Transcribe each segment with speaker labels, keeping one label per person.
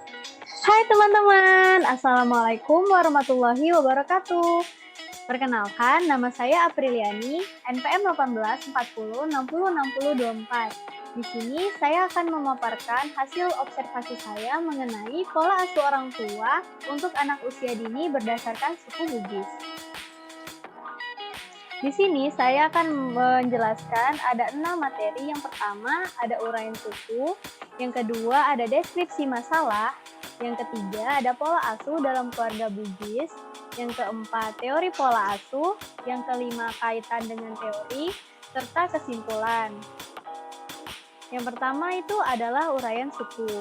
Speaker 1: Hai teman-teman, Assalamualaikum warahmatullahi wabarakatuh. Perkenalkan, nama saya Apriliani, NPM 1840606024. Di sini saya akan memaparkan hasil observasi saya mengenai pola asuh orang tua untuk anak usia dini berdasarkan suku Bugis. Di sini saya akan menjelaskan ada 6 materi. Yang pertama ada uraian suku, yang kedua ada deskripsi masalah, yang ketiga ada pola asuh dalam keluarga Bugis, yang keempat teori pola asuh, yang kelima kaitan dengan teori, serta kesimpulan. Yang pertama itu adalah uraian suku.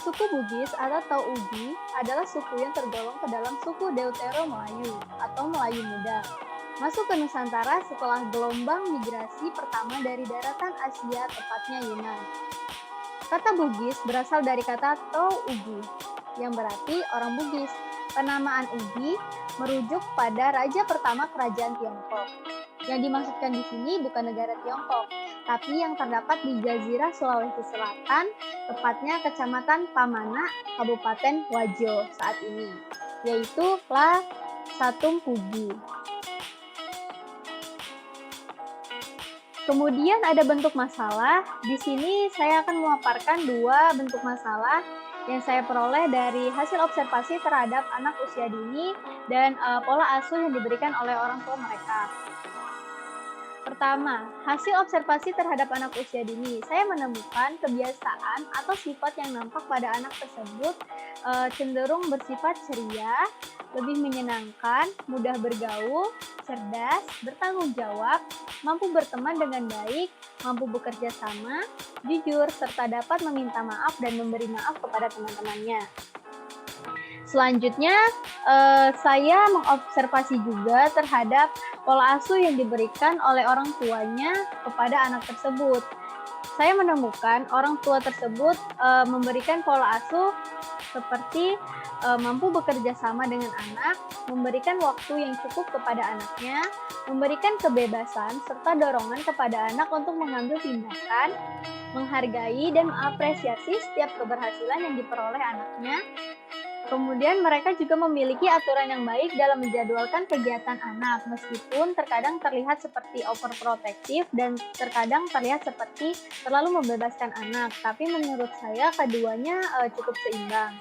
Speaker 1: Suku Bugis atau Ugi adalah suku yang tergolong ke dalam suku Deutero-Melayu atau Melayu Muda. Masuk ke Nusantara setelah gelombang migrasi pertama dari daratan Asia, tepatnya Yunan. Kata Bugis berasal dari kata Tou Ugi, yang berarti orang Bugis. Penamaan Ugi merujuk pada raja pertama kerajaan Tiongkok. Yang dimaksudkan di sini bukan negara Tiongkok, tapi yang terdapat di Jazirah Sulawesi Selatan, tepatnya Kecamatan Pamana, Kabupaten Wajo saat ini, yaitu La Satung Pugi. Kemudian ada bentuk masalah. Di sini saya akan memaparkan 2 bentuk masalah yang saya peroleh dari hasil observasi terhadap anak usia dini dan pola asuh yang diberikan oleh orang tua mereka. Pertama, hasil observasi terhadap anak usia dini. Saya menemukan kebiasaan atau sifat yang nampak pada anak tersebut cenderung bersifat ceria, lebih menyenangkan, mudah bergaul, cerdas, bertanggung jawab, mampu berteman dengan baik, mampu bekerja sama, jujur, serta dapat meminta maaf dan memberi maaf kepada teman-temannya. Selanjutnya, saya mengobservasi juga terhadap pola asuh yang diberikan oleh orang tuanya kepada anak tersebut. Saya menemukan orang tua tersebut memberikan pola asuh seperti mampu bekerja sama dengan anak, memberikan waktu yang cukup kepada anaknya, memberikan kebebasan serta dorongan kepada anak untuk mengambil tindakan, menghargai dan mengapresiasi setiap keberhasilan yang diperoleh anaknya. Kemudian mereka juga memiliki aturan yang baik dalam menjadwalkan kegiatan anak, meskipun terkadang terlihat seperti overprotective dan terkadang terlihat seperti terlalu membebaskan anak, tapi menurut saya keduanya cukup seimbang.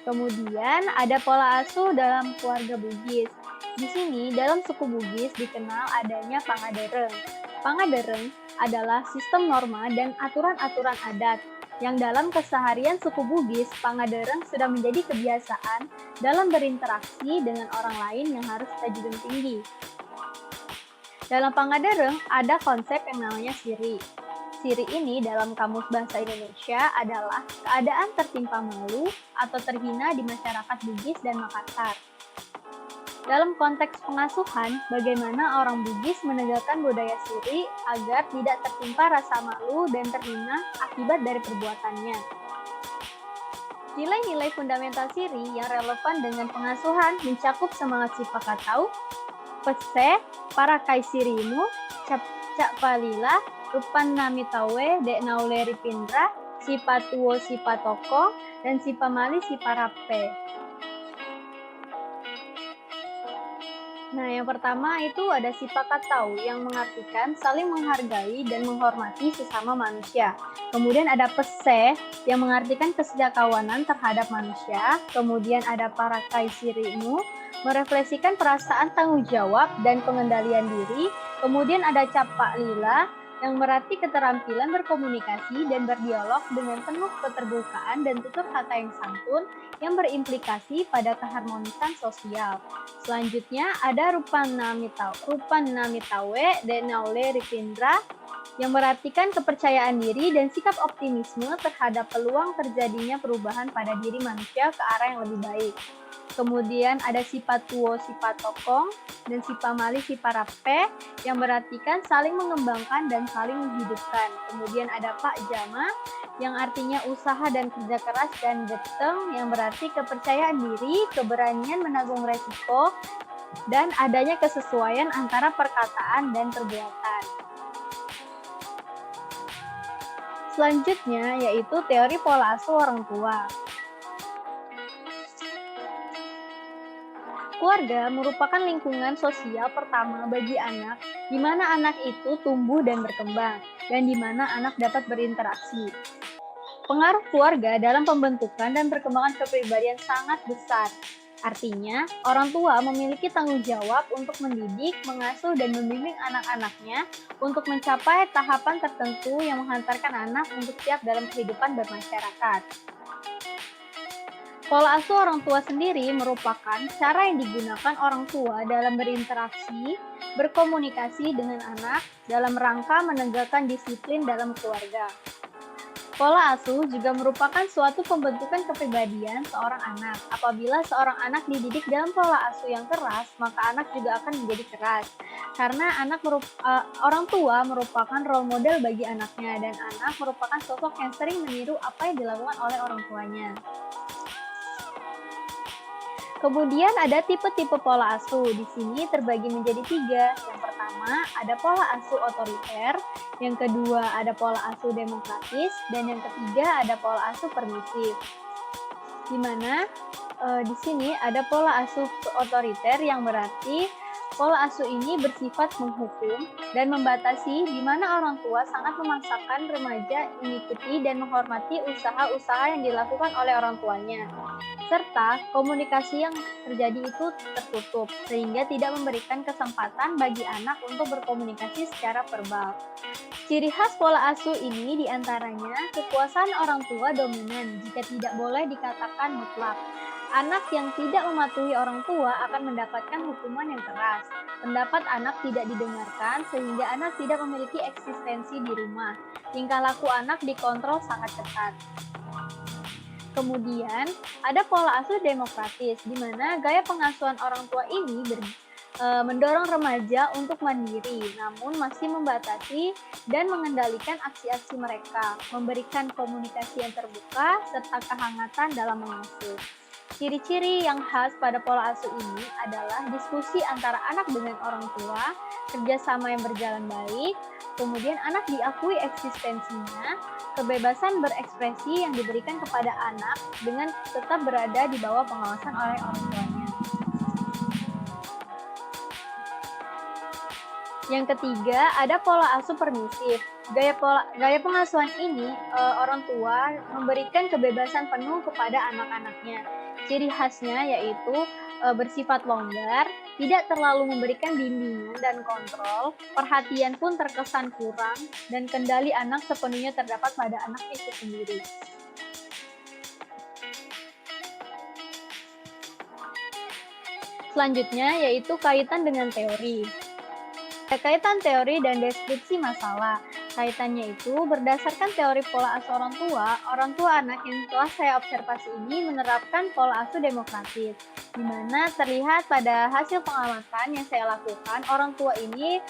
Speaker 1: Kemudian ada pola asuh dalam keluarga Bugis. Di sini dalam suku Bugis dikenal adanya pangadereng. Pangadereng adalah sistem norma dan aturan-aturan adat yang dalam keseharian suku Bugis, pangadereng sudah menjadi kebiasaan dalam berinteraksi dengan orang lain yang harus kita junjung tinggi. Dalam pangadereng ada konsep yang namanya siri. Siri ini dalam Kamus Bahasa Indonesia adalah keadaan tertimpa malu atau terhina di masyarakat Bugis dan Makassar. Dalam konteks pengasuhan, bagaimana orang Bugis menegakkan budaya siri agar tidak tertimpa rasa malu dan terhina akibat dari perbuatannya. Nilai-nilai fundamental siri yang relevan dengan pengasuhan mencakup semangat sipakatau, pese, para kaisirimu, cak palila, rupan namitawe, dek nauleri pindra, sipatuo sipatoko, dan sipamali siparape. Nah, yang pertama itu ada sipakatau yang mengartikan saling menghargai dan menghormati sesama manusia. Kemudian ada pese yang mengartikan kesejakawanan terhadap manusia. Kemudian ada para kaisirimu merefleksikan perasaan tanggung jawab dan pengendalian diri. Kemudian ada capak lila yang berarti keterampilan berkomunikasi dan berdialog dengan penuh keterbukaan dan tutur kata yang santun yang berimplikasi pada keharmonisan sosial. Selanjutnya ada rupan namitawe denaule ripindra yang berartikan kepercayaan diri dan sikap optimisme terhadap peluang terjadinya perubahan pada diri manusia ke arah yang lebih baik. Kemudian ada sipatuo sipatokong dan sipamali siparape yang berartikan saling mengembangkan dan saling menghidupkan. Kemudian ada Pak Jama yang artinya usaha dan kerja keras, dan geteng yang berarti kepercayaan diri, keberanian menanggung resiko, dan adanya kesesuaian antara perkataan dan perbuatan. Selanjutnya yaitu teori pola asuh orang tua. Keluarga merupakan lingkungan sosial pertama bagi anak, di mana anak itu tumbuh dan berkembang, dan di mana anak dapat berinteraksi. Pengaruh keluarga dalam pembentukan dan perkembangan kepribadian sangat besar. Artinya, orang tua memiliki tanggung jawab untuk mendidik, mengasuh, dan membimbing anak-anaknya untuk mencapai tahapan tertentu yang menghantarkan anak untuk siap dalam kehidupan bermasyarakat. Pola asuh orang tua sendiri merupakan cara yang digunakan orang tua dalam berinteraksi, berkomunikasi dengan anak dalam rangka menegakkan disiplin dalam keluarga. Pola asuh juga merupakan suatu pembentukan kepribadian seorang anak. Apabila seorang anak dididik dalam pola asuh yang keras, maka anak juga akan menjadi keras. Karena orang tua merupakan role model bagi anaknya, dan anak merupakan sosok yang sering meniru apa yang dilakukan oleh orang tuanya. Kemudian ada tipe-tipe pola asuh. Di sini terbagi menjadi 3. Yang pertama ada pola asuh otoriter, yang kedua ada pola asuh demokratis, dan yang ketiga ada pola asuh permisif. Di mana di sini ada pola asuh otoriter yang berarti pola asuh ini bersifat menghukum dan membatasi, di mana orang tua sangat memaksakan remaja mengikuti dan menghormati usaha-usaha yang dilakukan oleh orang tuanya. Serta komunikasi yang terjadi itu tertutup, sehingga tidak memberikan kesempatan bagi anak untuk berkomunikasi secara verbal. Ciri khas pola asuh ini diantaranya kekuasaan orang tua dominan, jika tidak boleh dikatakan mutlak. Anak yang tidak mematuhi orang tua akan mendapatkan hukuman yang keras. Pendapat anak tidak didengarkan, sehingga anak tidak memiliki eksistensi di rumah. Tingkah laku anak dikontrol sangat ketat. Kemudian, ada pola asuh demokratis, di mana gaya pengasuhan orang tua ini mendorong remaja untuk mandiri, namun masih membatasi dan mengendalikan aksi-aksi mereka, memberikan komunikasi yang terbuka, serta kehangatan dalam mengasuh. Ciri-ciri yang khas pada pola asuh ini adalah diskusi antara anak dengan orang tua, kerjasama yang berjalan baik, kemudian anak diakui eksistensinya, kebebasan berekspresi yang diberikan kepada anak dengan tetap berada di bawah pengawasan oleh orang tuanya. Yang ketiga, ada pola asuh permisif. Gaya pengasuhan ini, orang tua memberikan kebebasan penuh kepada anak-anaknya. Ciri khasnya yaitu bersifat longgar, tidak terlalu memberikan bimbingan dan kontrol, perhatian pun terkesan kurang, dan kendali anak sepenuhnya terdapat pada anak itu sendiri. Selanjutnya yaitu kaitan dengan teori. Kaitan teori dan deskripsi masalah. Kaitannya itu berdasarkan teori pola asuh orang tua anak yang telah saya observasi ini menerapkan pola asuh demokratis, di mana terlihat pada hasil pengamatan yang saya lakukan, orang tua ini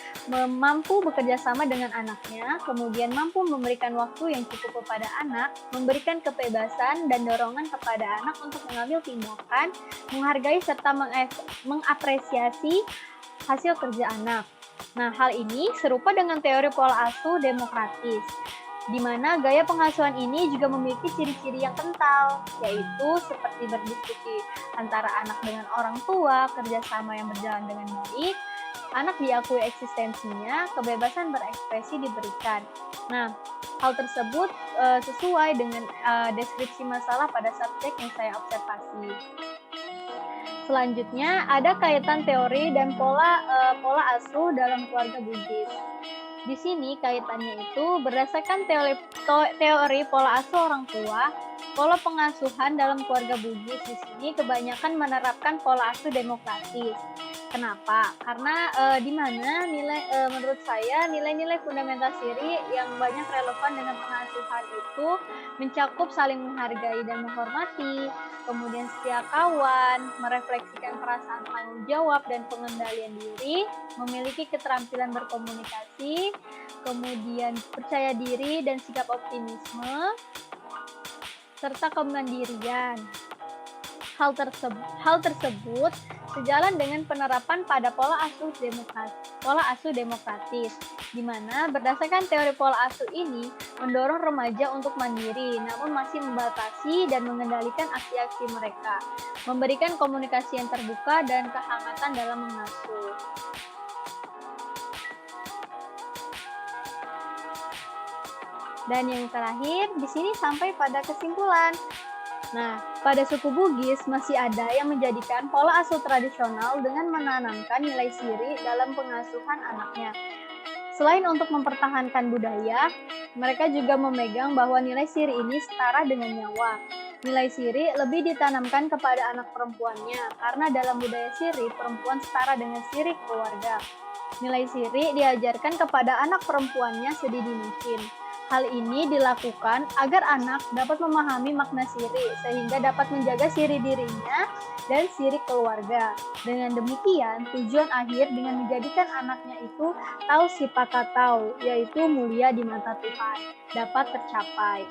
Speaker 1: mampu bekerja sama dengan anaknya, kemudian mampu memberikan waktu yang cukup kepada anak, memberikan kebebasan dan dorongan kepada anak untuk mengambil tindakan, menghargai serta mengapresiasi hasil kerja anak. Nah, hal ini serupa dengan teori pola asuh demokratis, di mana gaya pengasuhan ini juga memiliki ciri-ciri yang kental, yaitu seperti berdiskusi antara anak dengan orang tua, kerjasama yang berjalan dengan baik, anak diakui eksistensinya, kebebasan berekspresi diberikan. Nah, hal tersebut sesuai dengan deskripsi masalah pada subjek yang saya observasi. Selanjutnya, ada kaitan teori dan pola asuh dalam keluarga Bugis. Di sini kaitannya itu berdasarkan teori pola asuh orang tua, pola pengasuhan dalam keluarga Bugis di sini kebanyakan menerapkan pola asuh demokratis. Kenapa? Karena di mana menurut saya nilai-nilai fundamental diri yang banyak relevan dengan pengasuhan itu mencakup saling menghargai dan menghormati, kemudian setia kawan, merefleksikan perasaan tanggung jawab dan pengendalian diri, memiliki keterampilan berkomunikasi, kemudian percaya diri dan sikap optimisme, serta kemandirian. Hal tersebut sejalan dengan penerapan pada pola asuh demokratis. di mana berdasarkan teori pola asuh ini mendorong remaja untuk mandiri, namun masih membatasi dan mengendalikan aksi-aksi mereka, memberikan komunikasi yang terbuka dan kehangatan dalam mengasuh. Dan yang terakhir, di sini sampai pada kesimpulan. Nah, pada suku Bugis masih ada yang menjadikan pola asuh tradisional dengan menanamkan nilai siri dalam pengasuhan anaknya. Selain untuk mempertahankan budaya, mereka juga memegang bahwa nilai siri ini setara dengan nyawa. Nilai siri lebih ditanamkan kepada anak perempuannya, karena dalam budaya siri, perempuan setara dengan siri keluarga. Nilai siri diajarkan kepada anak perempuannya sedini mungkin. Hal ini dilakukan agar anak dapat memahami makna siri, sehingga dapat menjaga siri dirinya dan siri keluarga. Dengan demikian, tujuan akhir dengan menjadikan anaknya itu tahu sipakatau, yaitu mulia di mata Tuhan, dapat tercapai.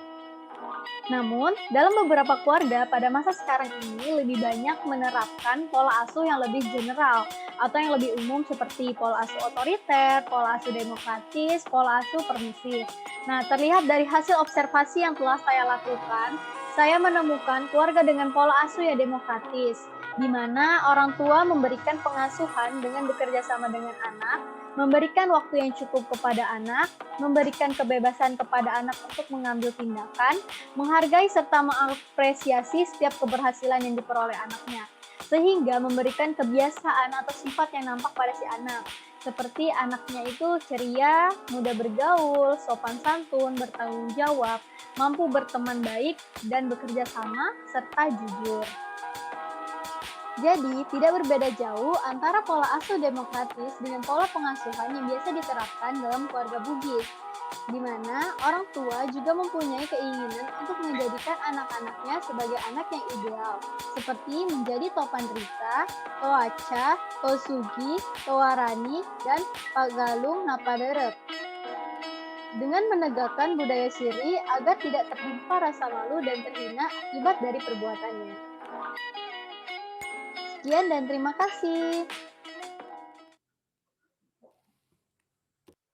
Speaker 1: Namun, dalam beberapa keluarga pada masa sekarang ini lebih banyak menerapkan pola asuh yang lebih general atau yang lebih umum seperti pola asuh otoriter, pola asuh demokratis, pola asuh permisif. Nah, terlihat dari hasil observasi yang telah saya lakukan, saya menemukan keluarga dengan pola asuh yang demokratis, di mana orang tua memberikan pengasuhan dengan bekerja sama dengan anak, memberikan waktu yang cukup kepada anak, memberikan kebebasan kepada anak untuk mengambil tindakan, menghargai serta mengapresiasi setiap keberhasilan yang diperoleh anaknya, sehingga memberikan kebiasaan atau sifat yang nampak pada si anak, seperti anaknya itu ceria, mudah bergaul, sopan santun, bertanggung jawab, mampu berteman baik, dan bekerja sama, serta jujur. Jadi, tidak berbeda jauh antara pola asuh demokratis dengan pola pengasuhan yang biasa diterapkan dalam keluarga Bugis, di mana orang tua juga mempunyai keinginan untuk menjadikan anak-anaknya sebagai anak yang ideal, seperti menjadi Topan Rita, Toaca, Tosugi, Towarani, dan Pagalung Napaderep. Dengan menegakkan budaya siri agar tidak tertimpa rasa malu dan terhina akibat dari perbuatannya. Sekian dan terima kasih.